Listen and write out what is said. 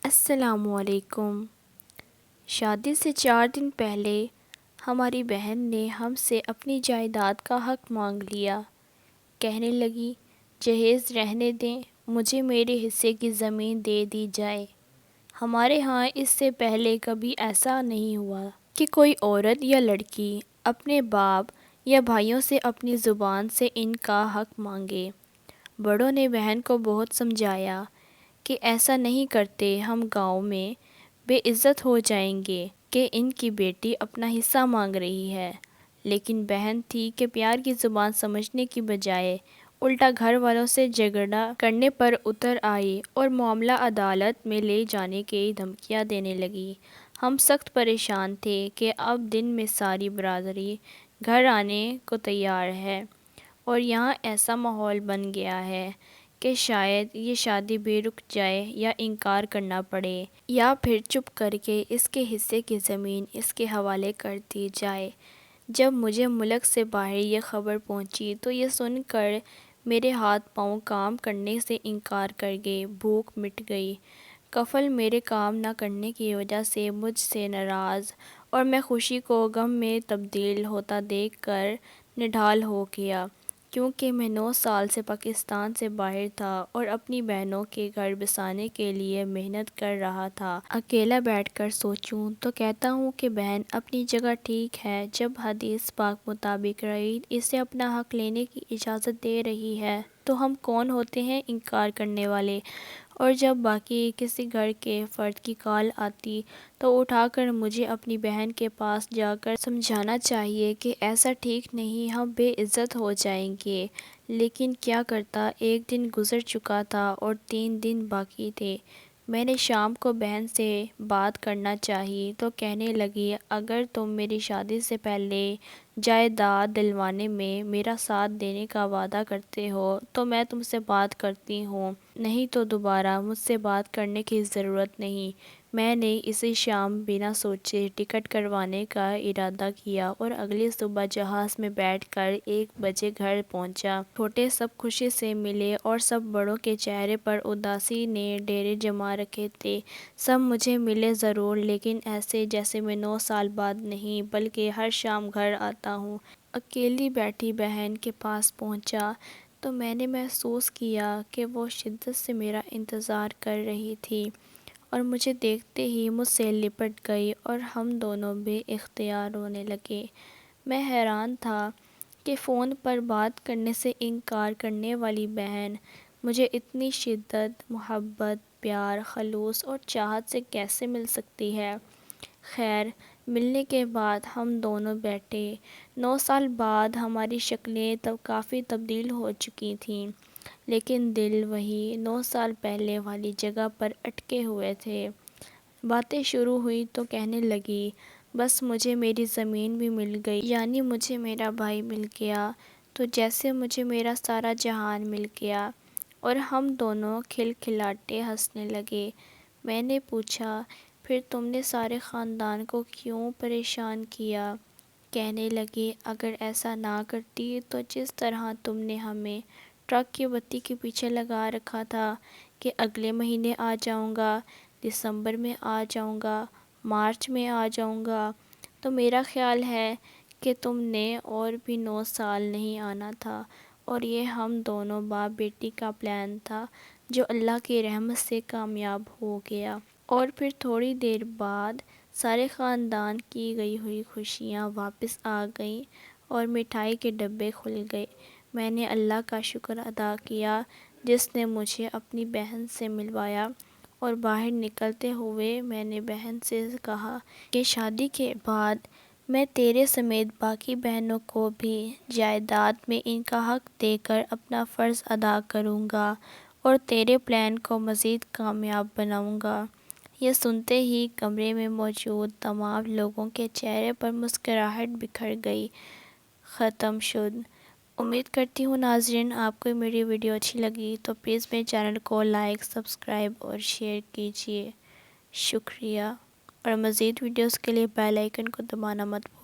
السلام علیکم۔ شادی سے 4 دن پہلے ہماری بہن نے ہم سے اپنی جائیداد کا حق مانگ لیا۔ کہنے لگی جہیز رہنے دیں، مجھے میرے حصے کی زمین دے دی جائے۔ ہمارے ہاں اس سے پہلے کبھی ایسا نہیں ہوا کہ کوئی عورت یا لڑکی اپنے باپ یا بھائیوں سے اپنی زبان سے ان کا حق مانگے۔ بڑوں نے بہن کو بہت سمجھایا کہ ایسا نہیں کرتے، ہم گاؤں میں بے عزت ہو جائیں گے کہ ان کی بیٹی اپنا حصہ مانگ رہی ہے، لیکن بہن تھی کہ پیار کی زبان سمجھنے کی بجائے الٹا گھر والوں سے جھگڑا کرنے پر اتر آئی اور معاملہ عدالت میں لے جانے کی دھمکیاں دینے لگی۔ ہم سخت پریشان تھے کہ اب دن میں ساری برادری گھر آنے کو تیار ہے اور یہاں ایسا ماحول بن گیا ہے کہ شاید یہ شادی بھی رک جائے یا انکار کرنا پڑے یا پھر چپ کر کے اس کے حصے کی زمین اس کے حوالے کر دی جائے۔ جب مجھے ملک سے باہر یہ خبر پہنچی تو یہ سن کر میرے ہاتھ پاؤں کام کرنے سے انکار کر گئے، بھوک مٹ گئی۔ کفل میرے کام نہ کرنے کی وجہ سے مجھ سے ناراض اور میں خوشی کو غم میں تبدیل ہوتا دیکھ کر نڈھال ہو گیا، کیونکہ میں 9 سال سے پاکستان سے باہر تھا اور اپنی بہنوں کے گھر بسانے کے لیے محنت کر رہا تھا۔ اکیلا بیٹھ کر سوچوں تو کہتا ہوں کہ بہن اپنی جگہ ٹھیک ہے۔ جب حدیث پاک مطابق رعیت اسے اپنا حق لینے کی اجازت دے رہی ہے تو ہم کون ہوتے ہیں انکار کرنے والے؟ اور جب باقی کسی گھر کے فرد کی کال آتی تو اٹھا کر مجھے اپنی بہن کے پاس جا کر سمجھانا چاہیے کہ ایسا ٹھیک نہیں، ہم بے عزت ہو جائیں گے۔ لیکن کیا کرتا، ایک دن گزر چکا تھا اور 3 دن باقی تھے۔ میں نے شام کو بہن سے بات کرنا چاہی تو کہنے لگی اگر تم میری شادی سے پہلے جائیداد دلوانے میں میرا ساتھ دینے کا وعدہ کرتے ہو تو میں تم سے بات کرتی ہوں، نہیں تو دوبارہ مجھ سے بات کرنے کی ضرورت نہیں۔ میں نے اسی شام بنا سوچے ٹکٹ کروانے کا ارادہ کیا اور اگلی صبح جہاز میں بیٹھ کر 1 بجے گھر پہنچا۔ چھوٹے سب خوشی سے ملے اور سب بڑوں کے چہرے پر اداسی نے ڈیرے جما رکھے تھے۔ سب مجھے ملے ضرور، لیکن ایسے جیسے میں 9 سال بعد نہیں بلکہ ہر شام گھر آتا ہوں۔ اکیلی بیٹھی بہن کے پاس پہنچا تو میں نے محسوس کیا کہ وہ شدت سے میرا انتظار کر رہی تھی اور مجھے دیکھتے ہی مجھ سے لپٹ گئی اور ہم دونوں بے اختیار رونے لگے۔ میں حیران تھا کہ فون پر بات کرنے سے انکار کرنے والی بہن مجھے اتنی شدت، محبت، پیار، خلوص اور چاہت سے کیسے مل سکتی ہے۔ خیر، ملنے کے بعد ہم دونوں بیٹھے۔ 9 سال بعد ہماری شکلیں تب کافی تبدیل ہو چکی تھیں، لیکن دل وہی 9 سال پہلے والی جگہ پر اٹکے ہوئے تھے۔ باتیں شروع ہوئی تو کہنے لگی بس مجھے میری زمین بھی مل گئی، یعنی مجھے میرا بھائی مل گیا تو جیسے مجھے میرا سارا جہان مل گیا، اور ہم دونوں کھلکھلاتے ہنسنے لگے۔ میں نے پوچھا پھر تم نے سارے خاندان کو کیوں پریشان کیا؟ کہنے لگی اگر ایسا نہ کرتی تو جس طرح تم نے ہمیں ٹرک کی بتی کے پیچھے لگا رکھا تھا کہ اگلے مہینے آ جاؤں گا، دسمبر میں آ جاؤں گا، مارچ میں آ جاؤں گا، تو میرا خیال ہے کہ تم نے اور بھی 9 سال نہیں آنا تھا، اور یہ ہم دونوں باپ بیٹی کا پلان تھا جو اللہ کی رحمت سے کامیاب ہو گیا۔ اور پھر تھوڑی دیر بعد سارے خاندان کی گئی ہوئی خوشیاں واپس آ گئیں اور مٹھائی کے ڈبے کھل گئے۔ میں نے اللہ کا شکر ادا کیا جس نے مجھے اپنی بہن سے ملوایا، اور باہر نکلتے ہوئے میں نے بہن سے کہا کہ شادی کے بعد میں تیرے سمیت باقی بہنوں کو بھی جائیداد میں ان کا حق دے کر اپنا فرض ادا کروں گا اور تیرے پلان کو مزید کامیاب بناؤں گا۔ یہ سنتے ہی کمرے میں موجود تمام لوگوں کے چہرے پر مسکراہٹ بکھر گئی۔ ختم شد۔ امید کرتی ہوں ناظرین آپ کو میری ویڈیو اچھی لگی تو پلیز میرے چینل کو لائک، سبسکرائب اور شیئر کیجیے۔ شکریہ، اور مزید ویڈیوز کے لیے بیل آئیکن کو دبانا مت بھولیں۔